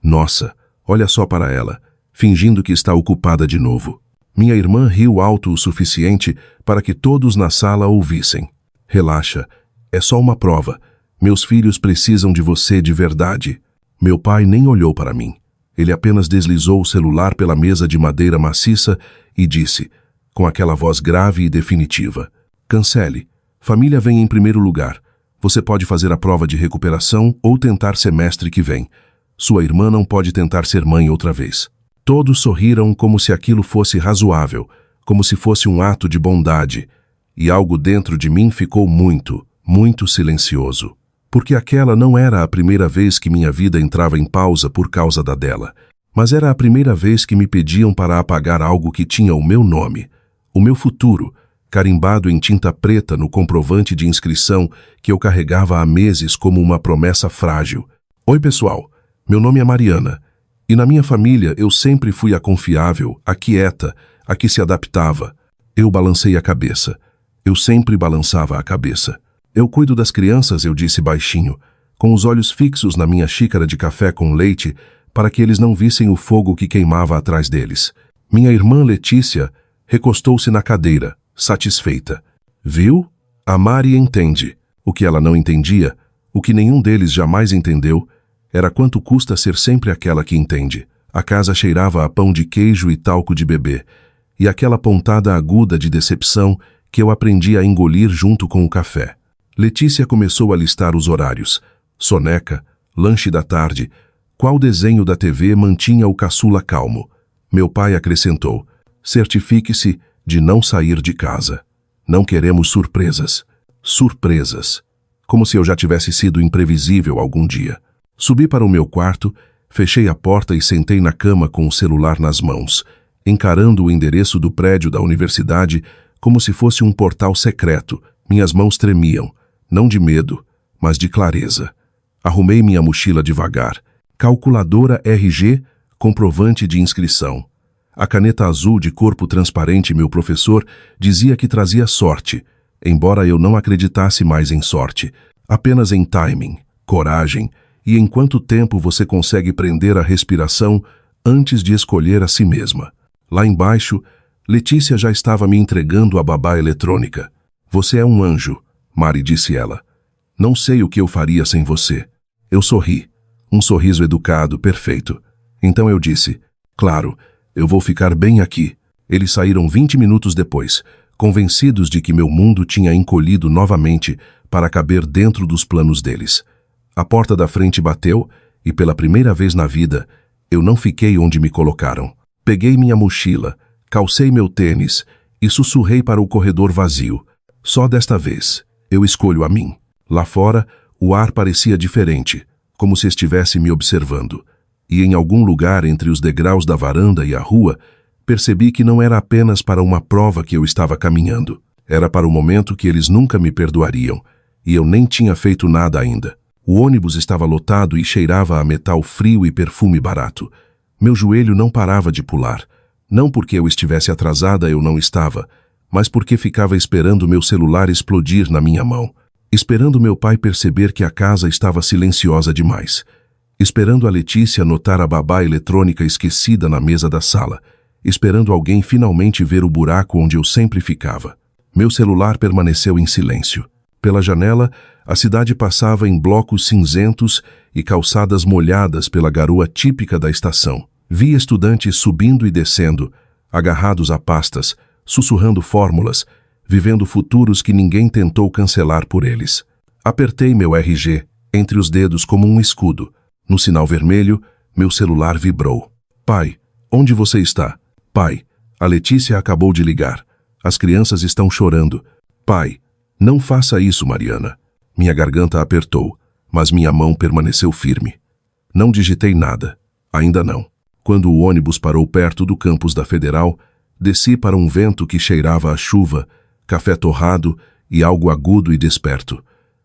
Nossa, olha só para ela, fingindo que está ocupada de novo. Minha irmã riu alto o suficiente para que todos na sala ouvissem. Relaxa, é só uma prova. Meus filhos precisam de você de verdade. Meu pai nem olhou para mim. Ele apenas deslizou o celular pela mesa de madeira maciça e disse, com aquela voz grave e definitiva: cancele. Família vem em primeiro lugar. Você pode fazer a prova de recuperação ou tentar semestre que vem. Sua irmã não pode tentar ser mãe outra vez. Todos sorriram como se aquilo fosse razoável, como se fosse um ato de bondade. E algo dentro de mim ficou muito, muito silencioso. Porque aquela não era a primeira vez que minha vida entrava em pausa por causa da dela. Mas era a primeira vez que me pediam para apagar algo que tinha o meu nome, o meu futuro, carimbado em tinta preta no comprovante de inscrição que eu carregava há meses como uma promessa frágil. Oi, pessoal. Meu nome é Mariana. E na minha família eu sempre fui a confiável, a quieta, a que se adaptava. Eu balancei a cabeça. Eu sempre balançava a cabeça. Eu cuido das crianças, eu disse baixinho, com os olhos fixos na minha xícara de café com leite, para que eles não vissem o fogo que queimava atrás deles. Minha irmã Letícia recostou-se na cadeira, satisfeita. Viu? A Mari entende. O que ela não entendia, o que nenhum deles jamais entendeu, era quanto custa ser sempre aquela que entende. A casa cheirava a pão de queijo e talco de bebê, e aquela pontada aguda de decepção que eu aprendi a engolir junto com o café. Letícia começou a listar os horários. Soneca, lanche da tarde, qual desenho da TV mantinha o caçula calmo. Meu pai acrescentou: certifique-se de não sair de casa. Não queremos surpresas. Surpresas. Como se eu já tivesse sido imprevisível algum dia. Subi para o meu quarto, fechei a porta e sentei na cama com o celular nas mãos, encarando o endereço do prédio da universidade como se fosse um portal secreto. Minhas mãos tremiam, não de medo, mas de clareza. Arrumei minha mochila devagar. Calculadora RG, comprovante de inscrição. A caneta azul de corpo transparente meu professor dizia que trazia sorte, embora eu não acreditasse mais em sorte, apenas em timing, coragem e em quanto tempo você consegue prender a respiração antes de escolher a si mesma. Lá embaixo, Letícia já estava me entregando a babá eletrônica. Você é um anjo, Mari, disse ela. Não sei o que eu faria sem você. Eu sorri. Um sorriso educado, perfeito. Então eu disse, claro, eu vou ficar bem aqui. Eles saíram 20 minutos depois, convencidos de que meu mundo tinha encolhido novamente para caber dentro dos planos deles. A porta da frente bateu e, pela primeira vez na vida, eu não fiquei onde me colocaram. Peguei minha mochila, calcei meu tênis e sussurrei para o corredor vazio. Só desta vez, eu escolho a mim. Lá fora, o ar parecia diferente, como se estivesse me observando. E em algum lugar entre os degraus da varanda e a rua, percebi que não era apenas para uma prova que eu estava caminhando. Era para o momento que eles nunca me perdoariam, e eu nem tinha feito nada ainda. O ônibus estava lotado e cheirava a metal frio e perfume barato. Meu joelho não parava de pular. Não porque eu estivesse atrasada, eu não estava, mas porque ficava esperando meu celular explodir na minha mão. Esperando meu pai perceber que a casa estava silenciosa demais. Esperando a Letícia notar a babá eletrônica esquecida na mesa da sala. Esperando alguém finalmente ver o buraco onde eu sempre ficava. Meu celular permaneceu em silêncio. Pela janela, a cidade passava em blocos cinzentos e calçadas molhadas pela garoa típica da estação. Vi estudantes subindo e descendo, agarrados a pastas, sussurrando fórmulas, vivendo futuros que ninguém tentou cancelar por eles. Apertei meu RG entre os dedos como um escudo. No sinal vermelho, meu celular vibrou. Pai, onde você está? Pai, a Letícia acabou de ligar. As crianças estão chorando. Pai, não faça isso, Mariana. Minha garganta apertou, mas minha mão permaneceu firme. Não digitei nada. Ainda não. Quando o ônibus parou perto do campus da Federal, desci para um vento que cheirava a chuva, café torrado e algo agudo e desperto.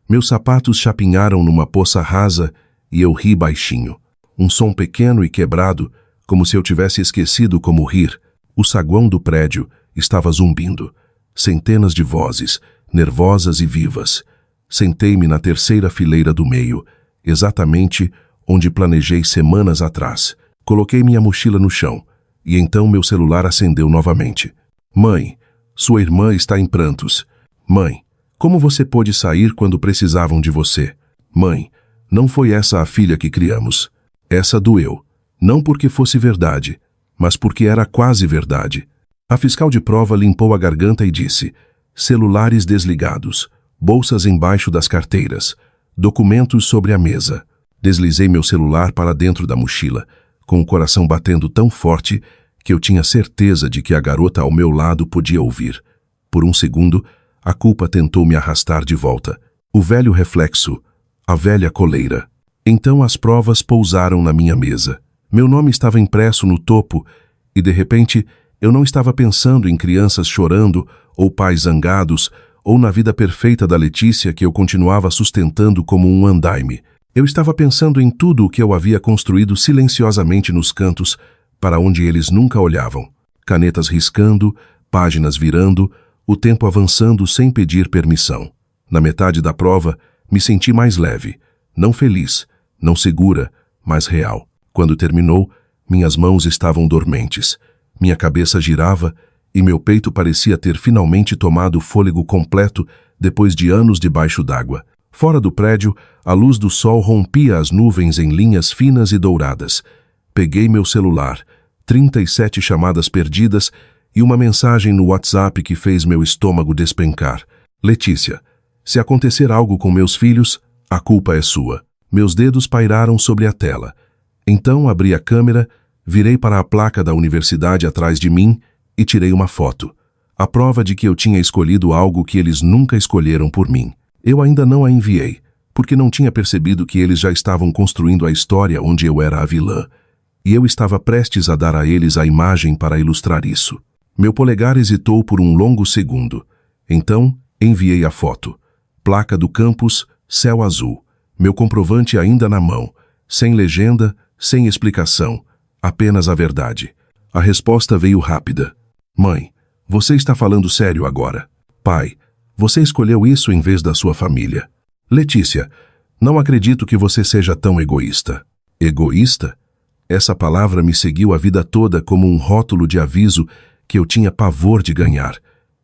Meus sapatos chapinharam numa poça rasa e eu ri baixinho. Um som pequeno e quebrado, como se eu tivesse esquecido como rir. O saguão do prédio estava zumbindo. Centenas de vozes, nervosas e vivas. Sentei-me na terceira fileira do meio, exatamente onde planejei semanas atrás. Coloquei minha mochila no chão, e então meu celular acendeu novamente. Mãe, sua irmã está em prantos. Mãe, como você pôde sair quando precisavam de você? Mãe, não foi essa a filha que criamos. Essa doeu. Não porque fosse verdade, mas porque era quase verdade. A fiscal de prova limpou a garganta e disse: celulares desligados, bolsas embaixo das carteiras, documentos sobre a mesa. Deslizei meu celular para dentro da mochila, com o coração batendo tão forte que eu tinha certeza de que a garota ao meu lado podia ouvir. Por um segundo, a culpa tentou me arrastar de volta. O velho reflexo, a velha coleira. Então as provas pousaram na minha mesa. Meu nome estava impresso no topo e, de repente, eu não estava pensando em crianças chorando ou pais zangados ou na vida perfeita da Letícia que eu continuava sustentando como um andaime. Eu estava pensando em tudo o que eu havia construído silenciosamente nos cantos, para onde eles nunca olhavam. Canetas riscando, páginas virando, o tempo avançando sem pedir permissão. Na metade da prova, me senti mais leve, não feliz, não segura, mas real. Quando terminou, minhas mãos estavam dormentes, minha cabeça girava e meu peito parecia ter finalmente tomado fôlego completo depois de anos debaixo d'água. Fora do prédio, a luz do sol rompia as nuvens em linhas finas e douradas. Peguei meu celular, 37 chamadas perdidas e uma mensagem no WhatsApp que fez meu estômago despencar. Letícia, se acontecer algo com meus filhos, a culpa é sua. Meus dedos pairaram sobre a tela. Então abri a câmera, virei para a placa da universidade atrás de mim e tirei uma foto. A prova de que eu tinha escolhido algo que eles nunca escolheram por mim. Eu ainda não a enviei, porque não tinha percebido que eles já estavam construindo a história onde eu era a vilã. E eu estava prestes a dar a eles a imagem para ilustrar isso. Meu polegar hesitou por um longo segundo. Então, enviei a foto. Placa do campus, céu azul. Meu comprovante ainda na mão. Sem legenda, sem explicação. Apenas a verdade. A resposta veio rápida. Mãe, você está falando sério agora. Pai, você escolheu isso em vez da sua família. Letícia, não acredito que você seja tão egoísta. Egoísta? Essa palavra me seguiu a vida toda como um rótulo de aviso que eu tinha pavor de ganhar.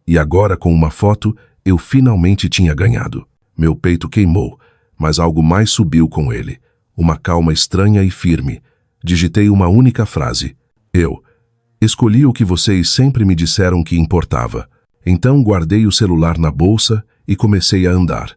E agora, com uma foto, eu finalmente tinha ganhado. Meu peito queimou, mas algo mais subiu com ele. Uma calma estranha e firme. Digitei uma única frase. Eu escolhi o que vocês sempre me disseram que importava. Então guardei o celular na bolsa e comecei a andar.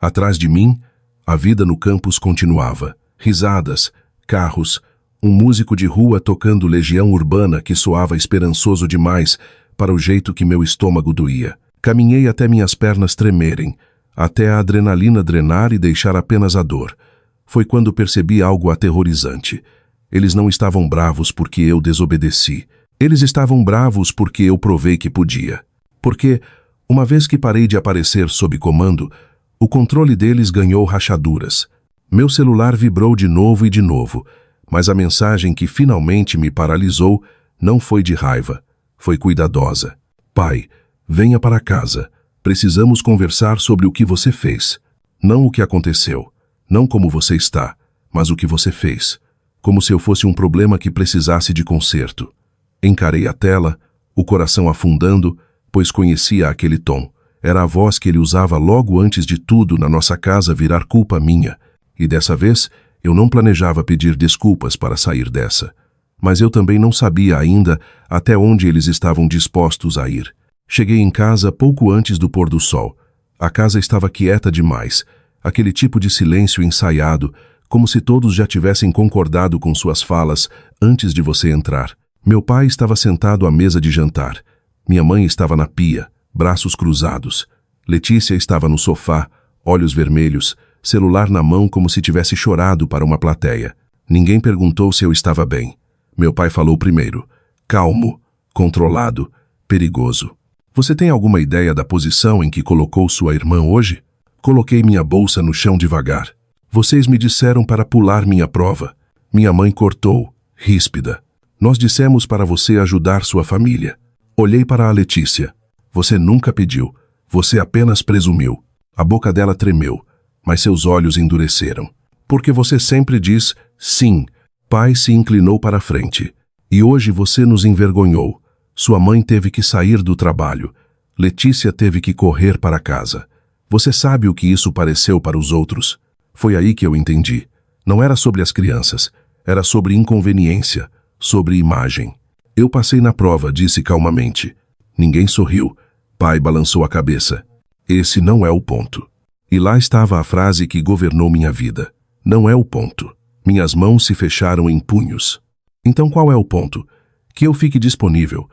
Atrás de mim, a vida no campus continuava. Risadas, carros, um músico de rua tocando Legião Urbana que soava esperançoso demais para o jeito que meu estômago doía. Caminhei até minhas pernas tremerem, até a adrenalina drenar e deixar apenas a dor. Foi quando percebi algo aterrorizante. Eles não estavam bravos porque eu desobedeci. Eles estavam bravos porque eu provei que podia. Porque, uma vez que parei de aparecer sob comando, o controle deles ganhou rachaduras. Meu celular vibrou de novo, mas a mensagem que finalmente me paralisou não foi de raiva, foi cuidadosa. Pai, venha para casa. Precisamos conversar sobre o que você fez. Não o que aconteceu, não como você está, mas o que você fez. Como se eu fosse um problema que precisasse de conserto. Encarei a tela, o coração afundando, pois conhecia aquele tom. Era a voz que ele usava logo antes de tudo na nossa casa virar culpa minha. E dessa vez, eu não planejava pedir desculpas para sair dessa. Mas eu também não sabia ainda até onde eles estavam dispostos a ir. Cheguei em casa pouco antes do pôr do sol. A casa estava quieta demais, aquele tipo de silêncio ensaiado, como se todos já tivessem concordado com suas falas antes de você entrar. Meu pai estava sentado à mesa de jantar. Minha mãe estava na pia, braços cruzados. Letícia estava no sofá, olhos vermelhos, celular na mão como se tivesse chorado para uma plateia. Ninguém perguntou se eu estava bem. Meu pai falou primeiro. Calmo, controlado, perigoso. Você tem alguma ideia da posição em que colocou sua irmã hoje? Coloquei minha bolsa no chão devagar. Vocês me disseram para pular minha prova. Minha mãe cortou, ríspida. Nós dissemos para você ajudar sua família. Olhei para a Letícia. Você nunca pediu. Você apenas presumiu. A boca dela tremeu, mas seus olhos endureceram. Porque você sempre diz sim. Pai se inclinou para a frente. E hoje você nos envergonhou. Sua mãe teve que sair do trabalho. Letícia teve que correr para casa. Você sabe o que isso pareceu para os outros? Foi aí que eu entendi. Não era sobre as crianças. Era sobre inconveniência, sobre imagem. Eu passei na prova, disse calmamente. Ninguém sorriu. Pai balançou a cabeça. Esse não é o ponto. E lá estava a frase que governou minha vida. Não é o ponto. Minhas mãos se fecharam em punhos. Então qual é o ponto? Que eu fique disponível.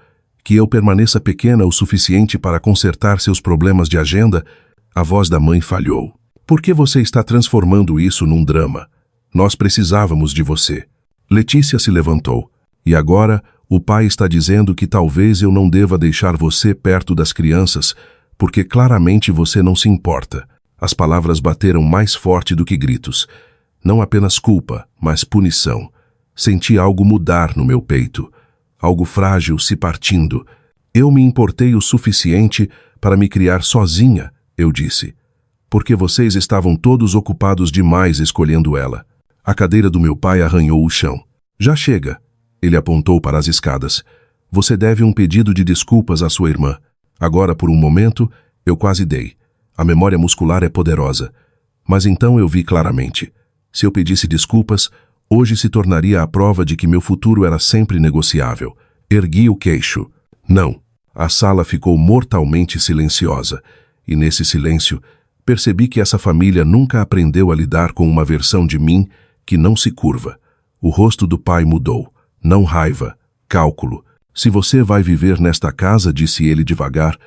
Que eu permaneça pequena o suficiente para consertar seus problemas de agenda? A voz da mãe falhou. Por que você está transformando isso num drama? Nós precisávamos de você. Letícia se levantou. E agora, o pai está dizendo que talvez eu não deva deixar você perto das crianças, porque claramente você não se importa. As palavras bateram mais forte do que gritos. Não apenas culpa, mas punição. Senti algo mudar no meu peito. Algo frágil se partindo. Eu me importei o suficiente para me criar sozinha, eu disse. Porque vocês estavam todos ocupados demais escolhendo ela. A cadeira do meu pai arranhou o chão. Já chega. Ele apontou para as escadas. Você deve um pedido de desculpas à sua irmã. Agora, por um momento, eu quase dei. A memória muscular é poderosa. Mas então eu vi claramente. Se eu pedisse desculpas, hoje se tornaria a prova de que meu futuro era sempre negociável. Ergui o queixo. Não. A sala ficou mortalmente silenciosa. E nesse silêncio, percebi que essa família nunca aprendeu a lidar com uma versão de mim que não se curva. O rosto do pai mudou. Não raiva, cálculo. Se você vai viver nesta casa, disse ele devagar,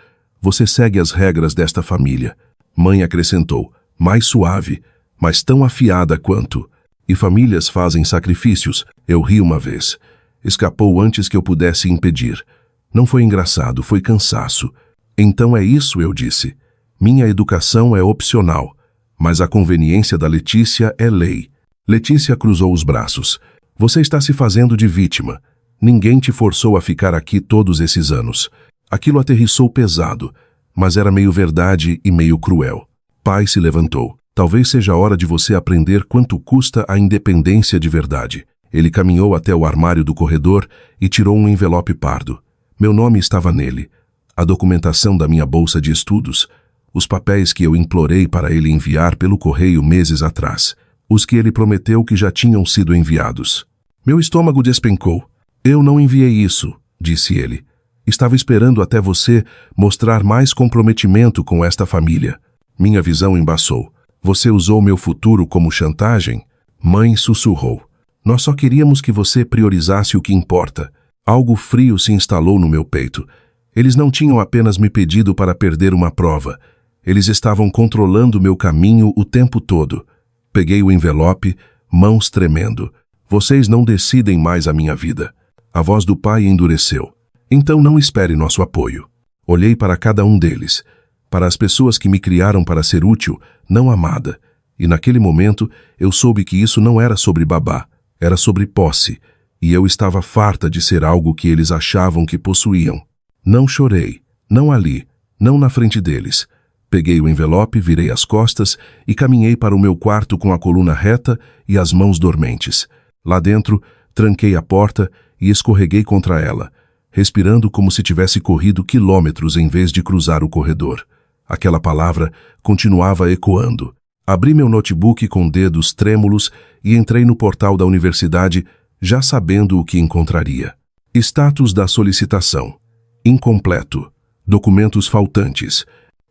você segue as regras desta família. Mãe acrescentou, mais suave, mas tão afiada quanto. E famílias fazem sacrifícios. Eu ri uma vez. Escapou antes que eu pudesse impedir. Não foi engraçado, foi cansaço. Então é isso, eu disse. Minha educação é opcional, mas a conveniência da Letícia é lei. Letícia cruzou os braços. Você está se fazendo de vítima. Ninguém te forçou a ficar aqui todos esses anos. Aquilo aterrissou pesado, mas era meio verdade e meio cruel. Pai se levantou. Talvez seja a hora de você aprender quanto custa a independência de verdade. Ele caminhou até o armário do corredor e tirou um envelope pardo. Meu nome estava nele. A documentação da minha bolsa de estudos. Os papéis que eu implorei para ele enviar pelo correio meses atrás. Os que ele prometeu que já tinham sido enviados. Meu estômago despencou. Eu não enviei isso, disse ele. Estava esperando até você mostrar mais comprometimento com esta família. Minha visão embaçou. Você usou meu futuro como chantagem? Mãe sussurrou. Nós só queríamos que você priorizasse o que importa. Algo frio se instalou no meu peito. Eles não tinham apenas me pedido para perder uma prova. Eles estavam controlando meu caminho o tempo todo. Peguei o envelope, mãos tremendo. Vocês não decidem mais a minha vida. A voz do pai endureceu. Então não espere nosso apoio. Olhei para cada um deles, para as pessoas que me criaram para ser útil, não amada. E naquele momento eu soube que isso não era sobre babá, era sobre posse. E eu estava farta de ser algo que eles achavam que possuíam. Não chorei, não ali, não na frente deles. Peguei o envelope, virei as costas e caminhei para o meu quarto com a coluna reta e as mãos dormentes. Lá dentro, tranquei a porta e escorreguei contra ela, respirando como se tivesse corrido quilômetros em vez de cruzar o corredor. Aquela palavra continuava ecoando. Abri meu notebook com dedos trêmulos e entrei no portal da universidade, já sabendo o que encontraria. Status da solicitação. Incompleto. Documentos faltantes.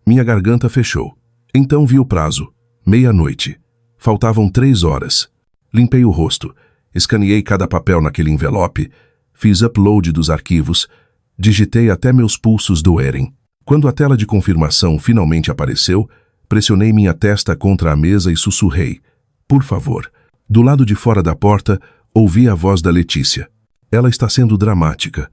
Minha garganta fechou. Então vi o prazo. 00:30. Faltavam 3 horas. Limpei o rosto. Escaneei cada papel naquele envelope. Fiz upload dos arquivos. Digitei até meus pulsos doerem. Quando a tela de confirmação finalmente apareceu, pressionei minha testa contra a mesa e sussurrei. Por favor. Do lado de fora da porta, ouvi a voz da Letícia. Ela está sendo dramática.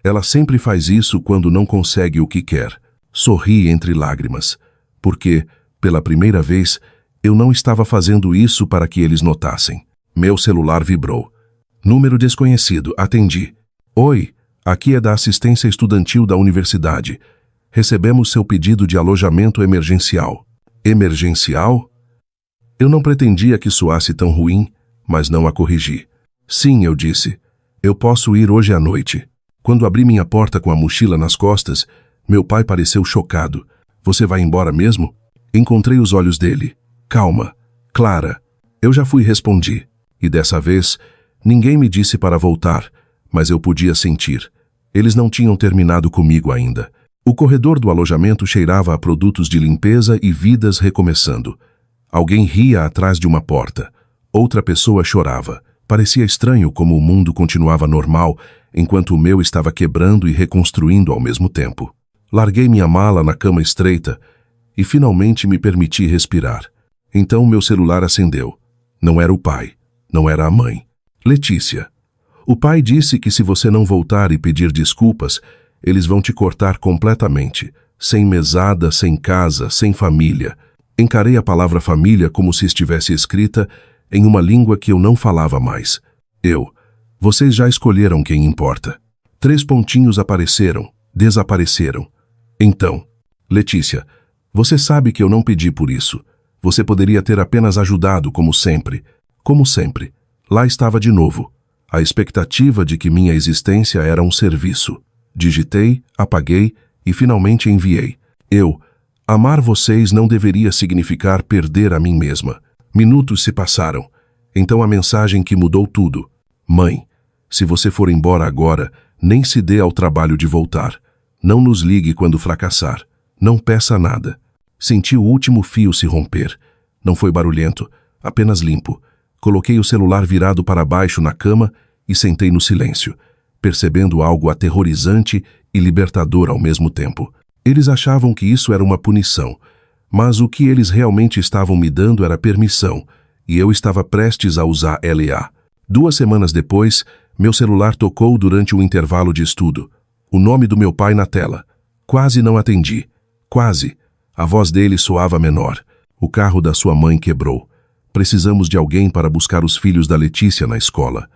Ela sempre faz isso quando não consegue o que quer. Sorri entre lágrimas. Porque, pela primeira vez, eu não estava fazendo isso para que eles notassem. Meu celular vibrou. Número desconhecido. Atendi. Oi, aqui é da assistência estudantil da universidade. Recebemos seu pedido de alojamento emergencial. Emergencial? Eu não pretendia que soasse tão ruim, mas não a corrigi. Sim, eu disse. Eu posso ir hoje à noite. Quando abri minha porta com a mochila nas costas, meu pai pareceu chocado. Você vai embora mesmo? Encontrei os olhos dele. Calma. Clara. Eu já fui, respondi. E dessa vez, ninguém me disse para voltar, mas eu podia sentir. Eles não tinham terminado comigo ainda. O corredor do alojamento cheirava a produtos de limpeza e vidas recomeçando. Alguém ria atrás de uma porta. Outra pessoa chorava. Parecia estranho como o mundo continuava normal, enquanto o meu estava quebrando e reconstruindo ao mesmo tempo. Larguei minha mala na cama estreita e finalmente me permiti respirar. Então meu celular acendeu. Não era o pai, não era a mãe. Letícia. O pai disse que se você não voltar e pedir desculpas, eles vão te cortar completamente. Sem mesada, sem casa, sem família. Encarei a palavra família como se estivesse escrita em uma língua que eu não falava mais. Vocês já escolheram quem importa. 3 pontinhos apareceram, desapareceram. Então, Letícia, você sabe que eu não pedi por isso. Você poderia ter apenas ajudado, como sempre. Como sempre. Lá estava de novo. A expectativa de que minha existência era um serviço. Digitei, apaguei e finalmente enviei. Amar vocês não deveria significar perder a mim mesma. Minutos se passaram. Então a mensagem que mudou tudo. Mãe, se você for embora agora, nem se dê ao trabalho de voltar. Não nos ligue quando fracassar. Não peça nada. Senti o último fio se romper. Não foi barulhento, apenas limpo. Coloquei o celular virado para baixo na cama e sentei no silêncio, percebendo algo aterrorizante e libertador ao mesmo tempo. Eles achavam que isso era uma punição, mas o que eles realmente estavam me dando era permissão, e eu estava prestes a usar LA. 2 semanas depois, meu celular tocou durante o intervalo de estudo. O nome do meu pai na tela. Quase não atendi. Quase. A voz dele soava menor. O carro da sua mãe quebrou. Precisamos de alguém para buscar os filhos da Letícia na escola.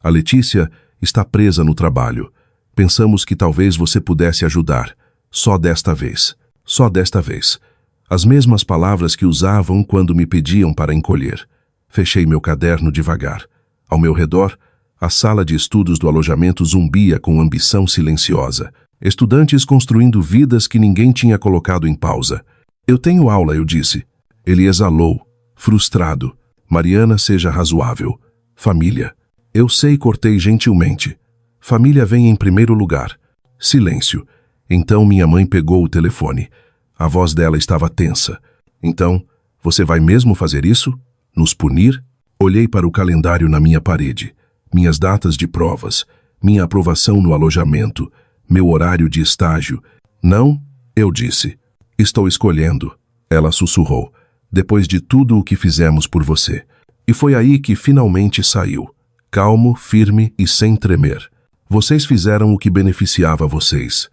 A Letícia está presa no trabalho. Pensamos que talvez você pudesse ajudar. Só desta vez. Só desta vez. As mesmas palavras que usavam quando me pediam para encolher. Fechei meu caderno devagar. Ao meu redor, a sala de estudos do alojamento zumbia com ambição silenciosa. Estudantes construindo vidas que ninguém tinha colocado em pausa. Eu tenho aula, eu disse. Ele exalou, frustrado. Mariana, seja razoável. Família. Eu sei, cortei gentilmente. Família vem em primeiro lugar. Silêncio. Então minha mãe pegou o telefone. A voz dela estava tensa. Então, você vai mesmo fazer isso? Nos punir? Olhei para o calendário na minha parede. Minhas datas de provas. Minha aprovação no alojamento. Meu horário de estágio. Não, eu disse. Estou escolhendo. Ela sussurrou. Depois de tudo o que fizemos por você. E foi aí que finalmente saiu. Calmo, firme e sem tremer. Vocês fizeram o que beneficiava vocês.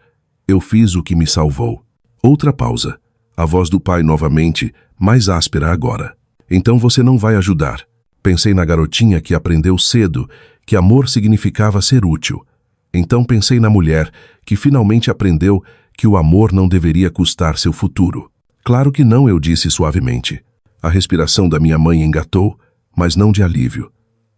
Eu fiz o que me salvou. Outra pausa. A voz do pai novamente, mais áspera agora. Então você não vai ajudar. Pensei na garotinha que aprendeu cedo que amor significava ser útil. Então pensei na mulher que finalmente aprendeu que o amor não deveria custar seu futuro. Claro que não, eu disse suavemente. A respiração da minha mãe engatou, mas não de alívio.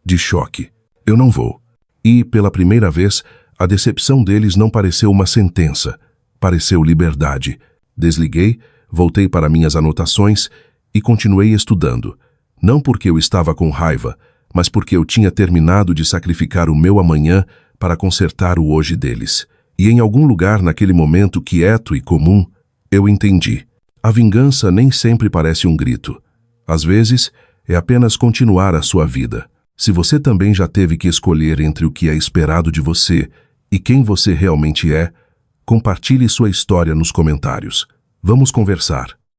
De choque. Eu não vou. E, pela primeira vez, a decepção deles não pareceu uma sentença. Pareceu liberdade. Desliguei, voltei para minhas anotações e continuei estudando. Não porque eu estava com raiva, mas porque eu tinha terminado de sacrificar o meu amanhã para consertar o hoje deles. E em algum lugar naquele momento quieto e comum, eu entendi. A vingança nem sempre parece um grito. Às vezes, é apenas continuar a sua vida. Se você também já teve que escolher entre o que é esperado de você e quem você realmente é, compartilhe sua história nos comentários. Vamos conversar.